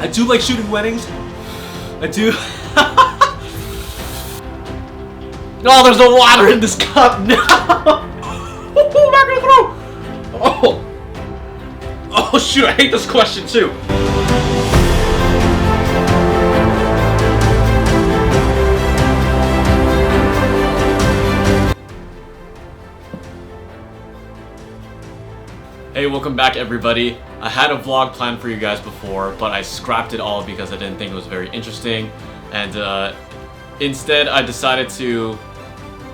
I do like shooting weddings. I do. No, there's no water in this cup. No. Oh, I'm not gonna throw. Oh. Oh shoot! I hate this question too. Hey, welcome back everybody. I had a vlog planned for you guys before, but I scrapped it all because I didn't think it was very interesting. And instead I decided to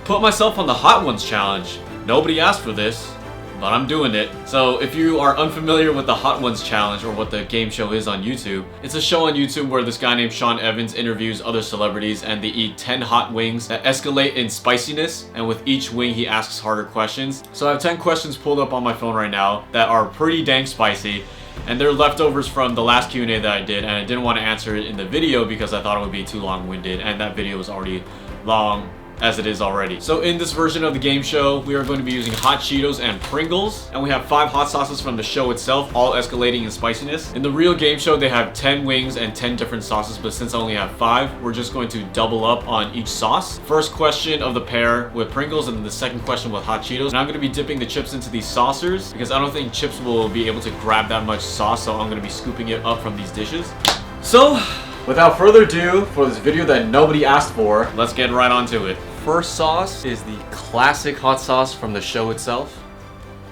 put myself on the Hot Ones challenge. Nobody asked for this, but I'm doing it. So if you are unfamiliar with the Hot Ones challenge or what the game show is on YouTube, it's a show on YouTube where this guy named Sean Evans interviews other celebrities and they eat 10 hot wings that escalate in spiciness, and with each wing he asks harder questions. So I have 10 questions pulled up on my phone right now that are pretty dang spicy, and they're leftovers from the last Q&A that I did, and I didn't want to answer it in the video because I thought it would be too long-winded, and that video was already long as it is already. So in this version of the game show, we are going to be using hot Cheetos and Pringles, and we have 5 hot sauces from the show itself, all escalating in spiciness. In the real game show, they have 10 wings and 10 different sauces, but since I only have 5, we're just going to double up on each sauce. First question of the pair with Pringles, and then the second question with hot Cheetos. And I'm going to be dipping the chips into these saucers because I don't think chips will be able to grab that much sauce, so I'm going to be scooping it up from these dishes. So, without further ado, for this video that nobody asked for, let's get right onto it. First sauce is the classic hot sauce from the show itself.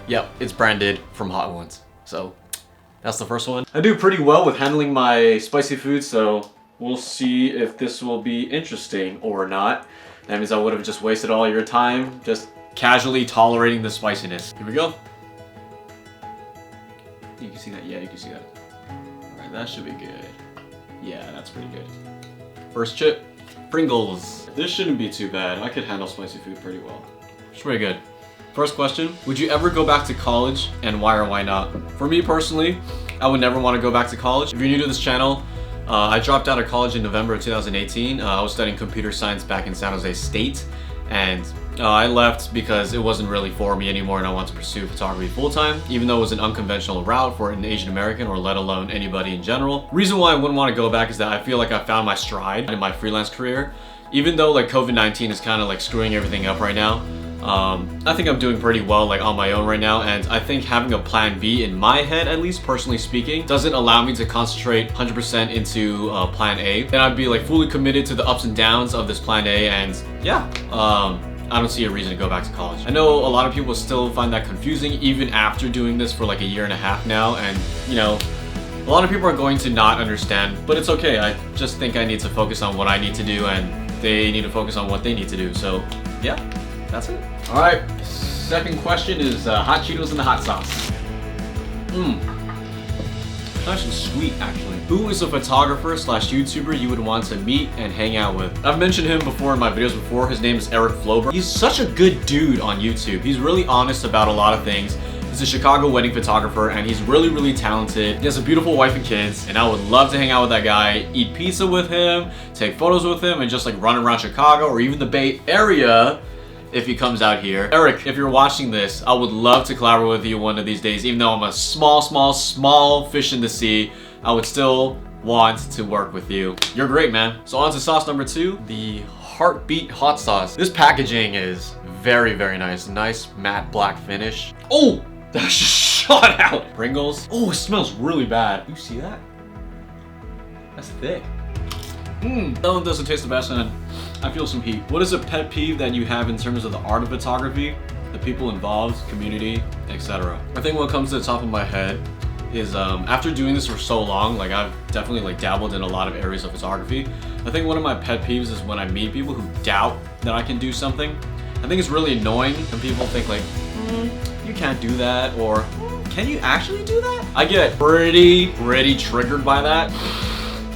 Yep, it's branded from Hot Ones. So, that's the first one. I do pretty well with handling my spicy food, so we'll see if this will be interesting or not. That means I would have just wasted all your time just casually tolerating the spiciness. Here we go. You can see that? Yeah, you can see that. Alright, that should be good. Yeah, that's pretty good. First chip, Pringles. This shouldn't be too bad. I could handle spicy food pretty well. It's pretty good. First question, would you ever go back to college, and why or why not? For me personally, I would never want to go back to college. If you're new to this channel, I dropped out of college in November of 2018. I was studying computer science back in San Jose State, and I left because it wasn't really for me anymore and I wanted to pursue photography full-time, even though it was an unconventional route for an Asian American, or let alone anybody in general. Reason why I wouldn't want to go back is that I feel like I found my stride in my freelance career. Even though like COVID-19 is kind of like screwing everything up right now, I think I'm doing pretty well like on my own right now, and I think having a plan B in my head, at least personally speaking, doesn't allow me to concentrate 100% into plan A. Then I'd be like fully committed to the ups and downs of this plan A, and yeah, I don't see a reason to go back to college. I know a lot of people still find that confusing even after doing this for like a year and a half now, and you know, a lot of people are going to not understand, but it's okay. I just think I need to focus on what I need to do, and they need to focus on what they need to do. So yeah, that's it. All right, second question is hot Cheetos and the hot sauce. Nice and sweet, actually. Who is a photographer slash YouTuber you would want to meet and hang out with? I've mentioned him before in my videos before. His name is Eric Flober. He's such a good dude on YouTube. He's really honest about a lot of things. He's a Chicago wedding photographer, and he's really, really talented. He has a beautiful wife and kids, and I would love to hang out with that guy, eat pizza with him, take photos with him, and just like run around Chicago or even the Bay Area if he comes out here. Eric, if you're watching this, I would love to collaborate with you one of these days. Even though I'm a small fish in the sea, I would still want to work with you. You're great, man. So on to sauce number 2, the Heartbeat hot sauce. This packaging is very, very nice. Nice matte black finish. Oh, that just shot out. Pringles. Oh, it smells really bad. You see that? That's thick. That one doesn't taste the best, and I feel some heat. What is a pet peeve that you have in terms of the art of photography, the people involved, community, etc.? I think what comes to the top of my head is after doing this for so long, like I've definitely like dabbled in a lot of areas of photography. I think one of my pet peeves is when I meet people who doubt that I can do something. I think it's really annoying when people think like, you can't do that, or can you actually do that? I get pretty triggered by that.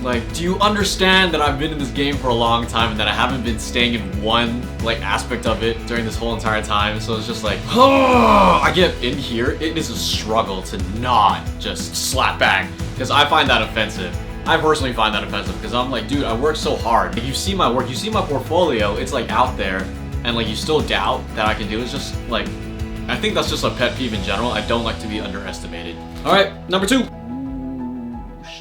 Like, do you understand that I've been in this game for a long time and that I haven't been staying in one like aspect of it during this whole entire time? So it's just like, oh, I get in here. It is a struggle to not just slap back, because I find that offensive. I personally find that offensive because I'm like, dude, I work so hard. Like, you see my work, you see my portfolio, it's like out there, and like you still doubt that I can do it. It's just like, I think that's just a pet peeve in general. I don't like to be underestimated. All right, number 2.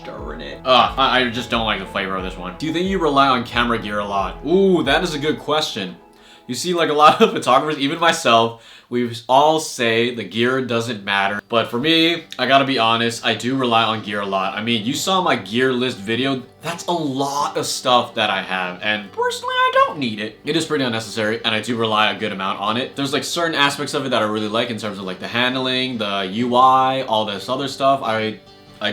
Stirring it. it? I just don't like the flavor of this one. Do you think you rely on camera gear a lot? Ooh, that is a good question. You see, like a lot of photographers, even myself, we all say the gear doesn't matter. But for me, I gotta be honest, I do rely on gear a lot. I mean, you saw my gear list video. That's a lot of stuff that I have. And personally, I don't need it. It is pretty unnecessary, and I do rely a good amount on it. There's like certain aspects of it that I really like in terms of like the handling, the UI, all this other stuff. I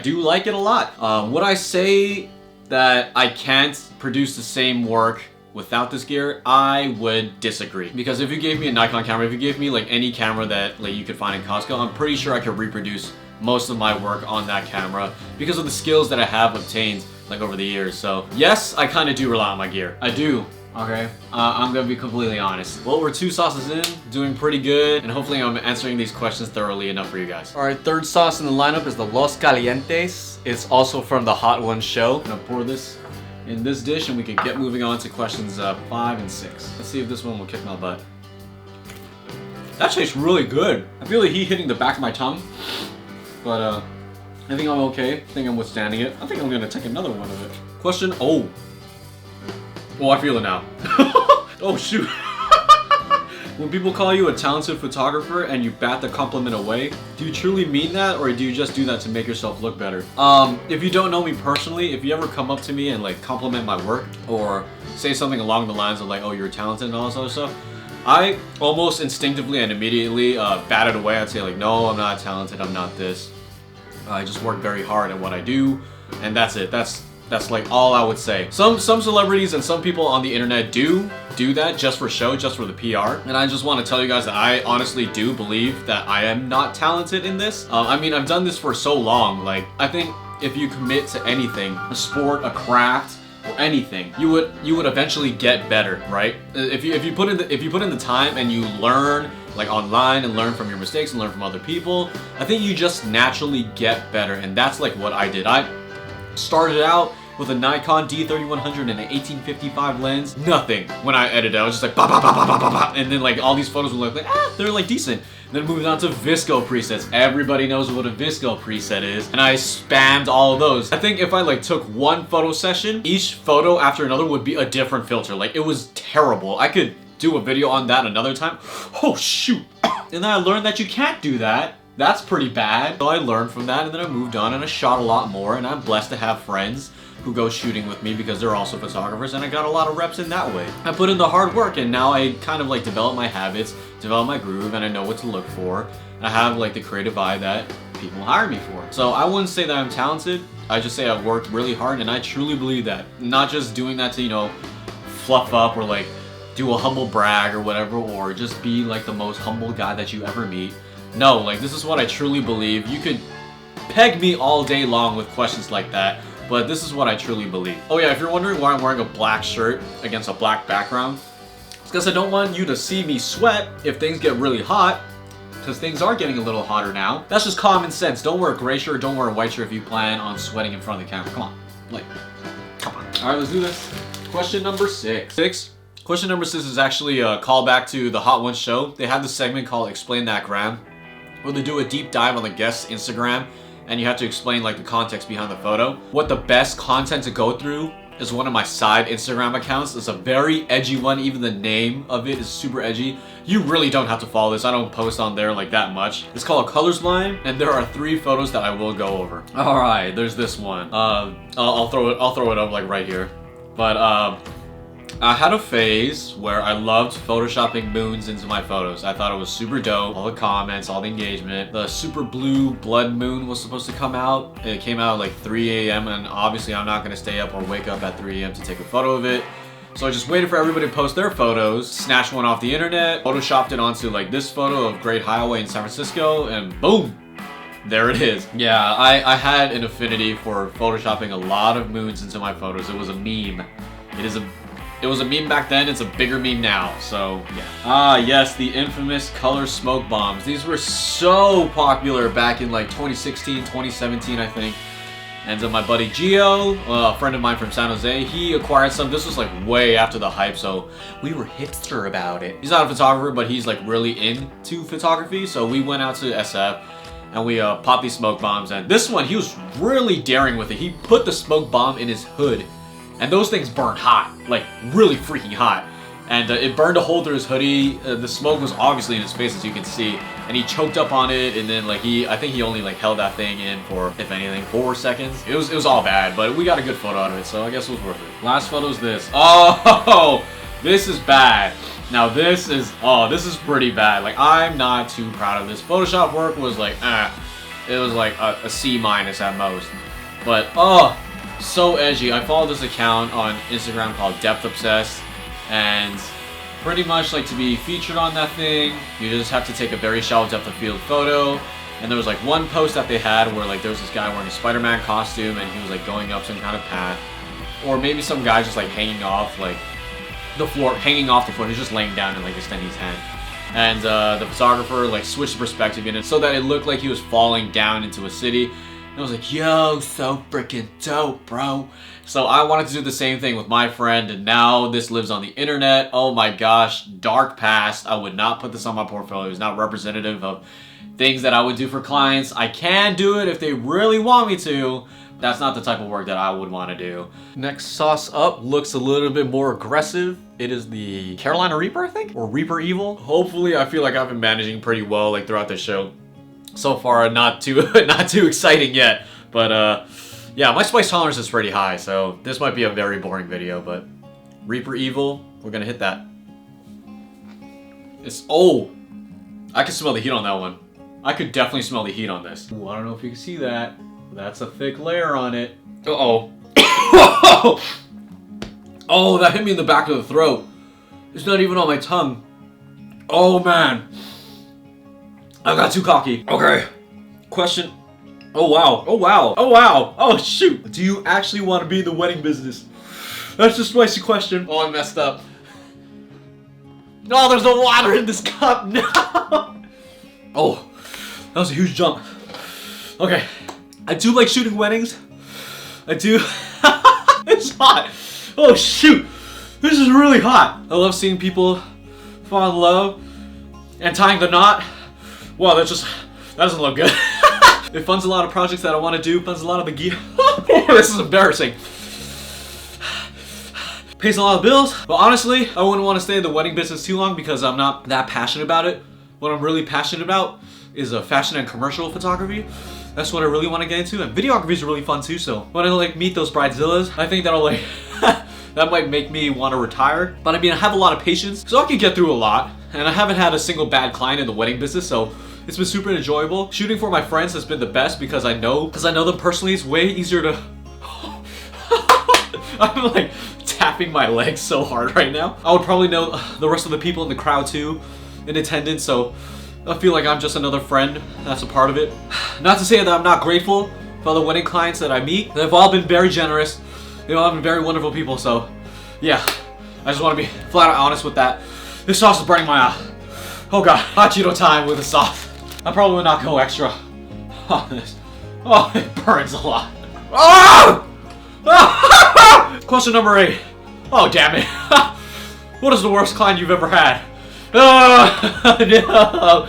do like it a lot. Would I say that I can't produce the same work without this gear? I would disagree. Because if you gave me a Nikon camera, if you gave me like any camera that like you could find in Costco, I'm pretty sure I could reproduce most of my work on that camera because of the skills that I have obtained like over the years. So yes, I kind of do rely on my gear. I do. Okay, I'm gonna be completely honest. Well, we're 2 sauces in, doing pretty good, and hopefully I'm answering these questions thoroughly enough for you guys. All right, third sauce in the lineup is the Los Calientes. It's also from the Hot Ones show. I'm gonna pour this in this dish and we can get moving on to questions 5 and 6. Let's see if this one will kick my butt. That tastes really good. I feel the heat hitting the back of my tongue, but I think I'm okay. I think I'm withstanding it. I think I'm gonna take another one of it. Question, oh, I feel it now. Oh shoot. When people call you a talented photographer and you bat the compliment away, do you truly mean that, or do you just do that to make yourself look better? If you don't know me personally, if you ever come up to me and like compliment my work or say something along the lines of like, oh, you're talented and all this other stuff, I almost instinctively and immediately bat it away. I'd say like, no, I'm not talented, I'm not this. I just work very hard at what I do, and that's it. That's like all I would say. Some celebrities and some people on the internet do that just for show, just for the PR. And I just want to tell you guys that I honestly do believe that I am not talented in this. I mean, I've done this for so long. Like, I think if you commit to anything, a sport, a craft, or anything, you would eventually get better, right? If you put in the time and you learn like online and learn from your mistakes and learn from other people, I think you just naturally get better. And that's like what I did. I started out with a Nikon D3100 and an 1855 lens. Nothing. When I edited, I was just like ba ba ba ba ba ba ba, and then like all these photos would look like they're like decent. And then moved on to VSCO presets. Everybody knows what a VSCO preset is, and I spammed all of those. I think if I like took one photo session, each photo after another would be a different filter. Like, it was terrible. I could do a video on that another time. Oh shoot. And then I learned that you can't do that. That's pretty bad. So I learned from that, and then I moved on and I shot a lot more, and I'm blessed to have friends who go shooting with me because they're also photographers, and I got a lot of reps in that way. I put in the hard work, and now I kind of like develop my habits, develop my groove, and I know what to look for. And I have like the creative eye that people hire me for. So I wouldn't say that I'm talented. I just say I worked really hard, and I truly believe that. Not just doing that to, you know, fluff up or like do a humble brag or whatever, or just be like the most humble guy that you ever meet. No, like, this is what I truly believe. You could peg me all day long with questions like that, but this is what I truly believe. Oh yeah, if you're wondering why I'm wearing a black shirt against a black background, it's because I don't want you to see me sweat if things get really hot, because things are getting a little hotter now. That's just common sense. Don't wear a gray shirt, don't wear a white shirt if you plan on sweating in front of the camera. Come on, like, come on. All right, let's do this. Question number 6. Question number 6 is actually a callback to the Hot Ones show. They have this segment called Explain That Gram, where they do a deep dive on the guest's Instagram, and you have to explain like the context behind the photo. What the best content to go through is one of my side Instagram accounts. It's a very edgy one. Even the name of it is super edgy. You really don't have to follow this. I don't post on there like that much. It's called Colors Blind, and there are 3 photos that I will go over. All right, there's this one. I'll throw it up like right here. But I had a phase where I loved photoshopping moons into my photos. I thought it was super dope. All the comments, all the engagement. The super blue blood moon was supposed to come out. It came out at like 3 a.m. and obviously I'm not gonna stay up or wake up at 3 a.m. to take a photo of it. So I just waited for everybody to post their photos, snatched one off the internet, photoshopped it onto like this photo of Great Highway in San Francisco, and boom! There it is. Yeah, I had an affinity for photoshopping a lot of moons into my photos. It was a meme. It was a meme back then, it's a bigger meme now, so yeah. Ah, yes, the infamous color smoke bombs. These were so popular back in like 2016, 2017, I think. And my buddy Gio, a friend of mine from San Jose, he acquired some. This was like way after the hype, so we were hipster about it. He's not a photographer, but he's like really into photography, so we went out to SF and we popped these smoke bombs. And this one, he was really daring with it. He put the smoke bomb in his hood, and those things burned hot, like really freaking hot. And it burned a hole through his hoodie. The smoke was obviously in his face, as you can see. And he choked up on it, and then like I think he only like held that thing in for, if anything, 4 seconds. It was all bad, but we got a good photo out of it, so I guess it was worth it. Last photo is this. Oh, this is bad. Now this is pretty bad. Like, I'm not too proud of this. Photoshop work was like, it was like a C- at most. But so edgy. I followed this account on Instagram called Depth Obsessed. And pretty much, like, to be featured on that thing, you just have to take a very shallow depth of field photo. And there was like one post that they had where like there was this guy wearing a Spider-Man costume and he was like going up some kind of path, or maybe some guy just like hanging off like the floor, he's just laying down and like extending his hand. And the photographer like switched the perspective in it so that it looked like he was falling down into a city. And I was like, yo, so freaking dope, bro. So I wanted to do the same thing with my friend, and now this lives on the internet. Oh my gosh, dark past. I would not put this on my portfolio. It's not representative of things that I would do for clients. I can do it if they really want me to. That's not the type of work that I would want to do. Next sauce up looks a little bit more aggressive. It is the Carolina Reaper, I think, or Reaper Evil. Hopefully, I feel like I've been managing pretty well like throughout the show. So far, not too exciting yet, but yeah, my spice tolerance is pretty high, so this might be a very boring video, but Reaper Evil, we're gonna hit that. I can smell the heat on that one. I could definitely smell the heat on this. Ooh, I don't know if you can see that. That's a thick layer on it. Uh-oh. Oh, that hit me in the back of the throat. It's not even on my tongue. Oh, man. I got too cocky. Okay. Question. Oh, wow. Oh, wow. Oh, wow. Oh, shoot. Do you actually want to be in the wedding business? That's a spicy question. Oh, I messed up. No, there's no water in this cup. No. Oh, that was a huge jump. Okay. I do like shooting weddings. I do. It's hot. Oh, shoot. This is really hot. I love seeing people fall in love and tying the knot. Wow, that doesn't look good. It funds a lot of projects that I want to do, funds a lot of the gear. This is embarrassing. Pays a lot of bills, but honestly, I wouldn't want to stay in the wedding business too long because I'm not that passionate about it. What I'm really passionate about is fashion and commercial photography. That's what I really want to get into, and videography is really fun too, so when I like meet those bridezillas, I think that'll like, that might make me want to retire. But I mean, I have a lot of patience, so I can get through a lot, and I haven't had a single bad client in the wedding business, so it's been super enjoyable. Shooting for my friends has been the best because I know them personally. It's way easier to... I'm like tapping my legs so hard right now. I would probably know the rest of the people in the crowd too, in attendance, so I feel like I'm just another friend that's a part of it. Not to say that I'm not grateful for the wedding clients that I meet. They've all been very generous. They've all been very wonderful people, so yeah. I just want to be flat out honest with that. This sauce is burning my eye. Oh god, hot Cheeto time with the sauce. I probably would not go extra on this. Oh, it burns a lot. Oh! Question number 8. Oh, damn it. What is the worst client you've ever had? Oh, no.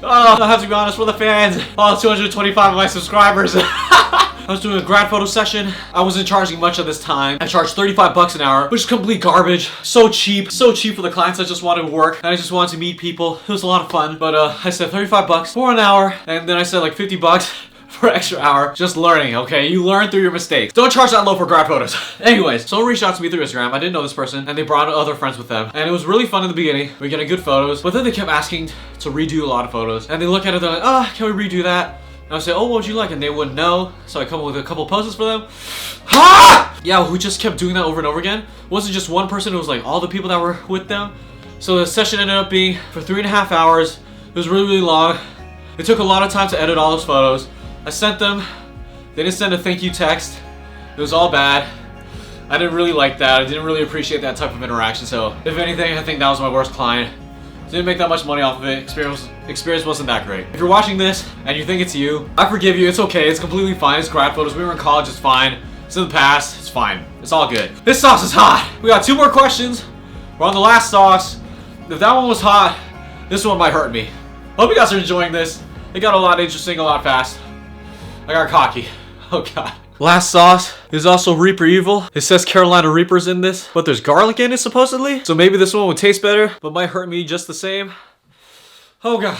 Oh, I have to be honest with the fans. Oh, 225 of my subscribers. I was doing a grad photo session. I wasn't charging much of this time. I charged 35 bucks an hour, which is complete garbage. So cheap for the clients. I just wanted to work and I just wanted to meet people. It was a lot of fun, but I said 35 bucks for an hour, and then I said like 50 bucks for an extra hour. Just learning, okay? You learn through your mistakes. Don't charge that low for grad photos. Anyways, someone reached out to me through Instagram. I didn't know this person, and they brought other friends with them. And it was really fun in the beginning. We were getting good photos, but then they kept asking to redo a lot of photos. And they look at it, they're like, can we redo that? And I say, oh, what would you like? And they wouldn't know. So I come up with a couple poses for them. Ah! Yeah, we just kept doing that over and over again. It wasn't just one person, it was like all the people that were with them. So the session ended up being for 3.5 hours. It was really, really long. It took a lot of time to edit all those photos. I sent them. They didn't send a thank you text. It was all bad. I didn't really like that. I didn't really appreciate that type of interaction. So if anything, I think that was my worst client. Didn't make that much money off of it. Experience wasn't that great. If you're watching this and you think it's you, I forgive you. It's okay. It's completely fine. It's grad photos. We were in college. It's fine. It's in the past. It's fine. It's all good. This sauce is hot. We got 2 more questions. We're on the last sauce. If that one was hot, this one might hurt me. Hope you guys are enjoying this. It got a lot interesting, a lot fast. I got cocky. Oh god. Last sauce is also Reaper Evil. It says Carolina Reaper's in this, but there's garlic in it supposedly. So maybe this one would taste better, but might hurt me just the same. Oh god.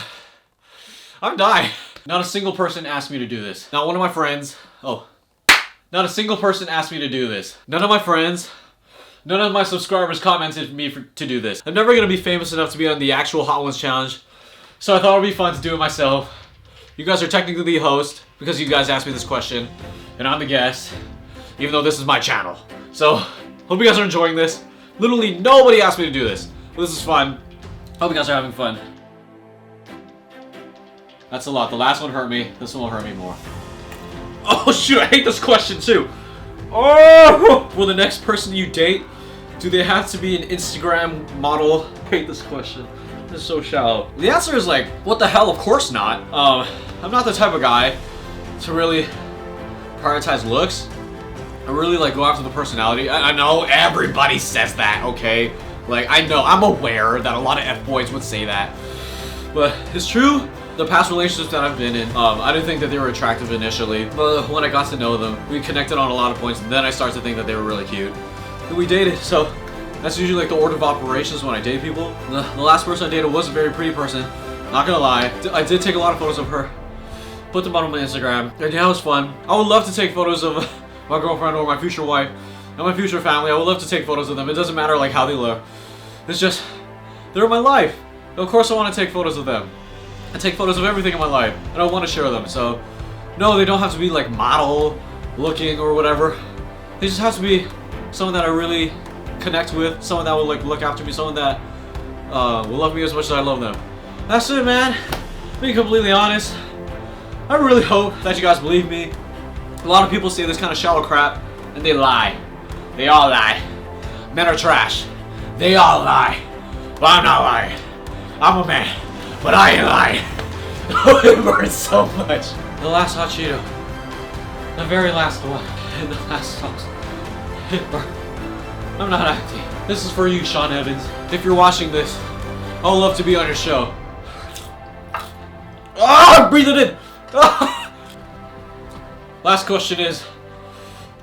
I'm dying. Not a single person asked me to do this. Not one of my friends. Oh. Not a single person asked me to do this. None of my friends. None of my subscribers commented me to do this. I'm never gonna be famous enough to be on the actual Hot Ones challenge. So I thought it would be fun to do it myself. You guys are technically the host because you guys asked me this question. And I'm the guest, even though this is my channel. So, hope you guys are enjoying this. Literally nobody asked me to do this. But this is fun. Hope you guys are having fun. That's a lot. The last one hurt me. This one will hurt me more. Oh shoot, I hate this question too. Oh! Will the next person you date, do they have to be an Instagram model? I hate this question. This is so shallow. The answer is like, what the hell? Of course not. I'm not the type of guy to really prioritize looks. I really like go after the personality. I know everybody says that, okay? Like, I know, I'm aware that a lot of F-boys would say that. But it's true. The past relationships that I've been in, I didn't think that they were attractive initially. But when I got to know them, we connected on a lot of points. And then I started to think that they were really cute. And we dated, so that's usually like the order of operations when I date people. The last person I dated was a very pretty person. Not gonna lie. I did take a lot of photos of her. Put them on my Instagram. And yeah, it was fun. I would love to take photos of my girlfriend or my future wife and my future family. I would love to take photos of them. It doesn't matter like how they look. It's just, they're in my life. Of course I want to take photos of them. I take photos of everything in my life. And I want to share them. So, no, they don't have to be like model looking or whatever. They just have to be someone that I really connect with. Someone that will like look after me. Someone that will love me as much as I love them. That's it, man. Being completely honest. I really hope that you guys believe me. A lot of people say this kind of shallow crap, and they lie. They all lie. Men are trash. They all lie. But I'm not lying. I'm a man, but I ain't lying. Oh, it burns so much. The last hot Cheeto. The very last one. And the last sauce. It burned. I'm not acting. This is for you, Sean Evans. If you're watching this, I would love to be on your show. Ah, breathe it in. Last question is,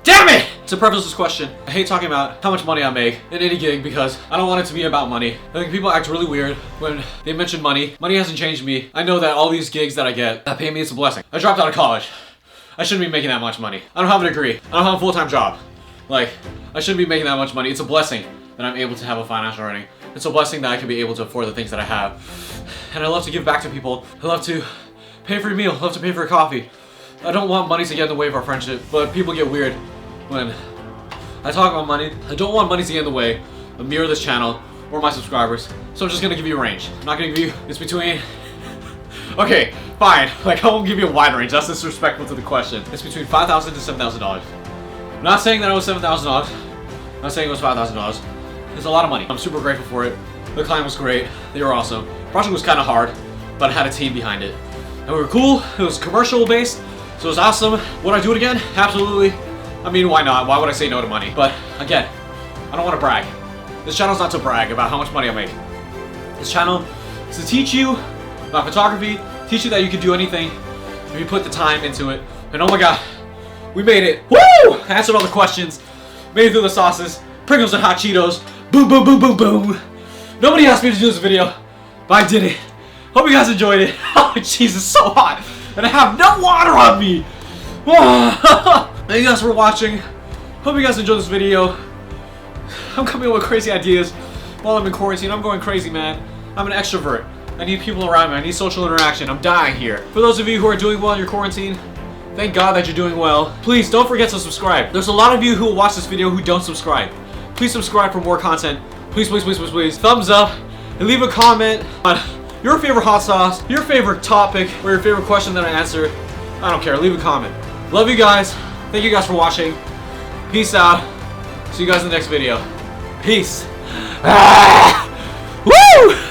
damn it! To preface this question, I hate talking about how much money I make in any gig because I don't want it to be about money. I think people act really weird when they mention money. Money hasn't changed me. I know that all these gigs that I get that pay me, it's a blessing. I dropped out of college. I shouldn't be making that much money. I don't have a degree. I don't have a full-time job. Like, I shouldn't be making that much money. It's a blessing that I'm able to have a financial earning. It's a blessing that I can be able to afford the things that I have. And I love to give back to people. I love to pay for your meal. I love to pay for your coffee. I don't want money to get in the way of our friendship, but people get weird when I talk about money. I don't want money to get in the way of me or this channel or my subscribers. So I'm just gonna give you a range. I'm not gonna give you, it's between, okay, fine. Like, I won't give you a wide range. That's disrespectful to the question. It's between $5,000 to $7,000. I'm not saying that it was $7,000. I'm not saying it was $5,000. It's a lot of money. I'm super grateful for it. The client was great. They were awesome. The project was kind of hard, but I had a team behind it. And we were cool. It was commercial based, so it was awesome. Would I do it again? Absolutely. I mean, why not? Why would I say no to money? But again, I don't want to brag. This channel's not to brag about how much money I make. This channel is to teach you about photography, teach you that you can do anything if you put the time into it. And oh my god, we made it. Woo! Answered all the questions, made it through the sauces, Pringles and hot Cheetos. Boom, boom, boom, boom, boom. Nobody asked me to do this video, but I did it. Hope you guys enjoyed it. Oh, jeez, it's so hot. And I have no water on me. Thank you guys for watching. Hope you guys enjoyed this video. I'm coming up with crazy ideas while I'm in quarantine. I'm going crazy, man. I'm an extrovert. I need people around me. I need social interaction. I'm dying here. For those of you who are doing well in your quarantine, thank God that you're doing well. Please don't forget to subscribe. There's a lot of you who will watch this video who don't subscribe. Please subscribe for more content. Please, please, please, please, please. Thumbs up and leave a comment on your favorite hot sauce, your favorite topic, or your favorite question that I answered. I don't care. Leave a comment. Love you guys. Thank you guys for watching. Peace out. See you guys in the next video. Peace. Woo!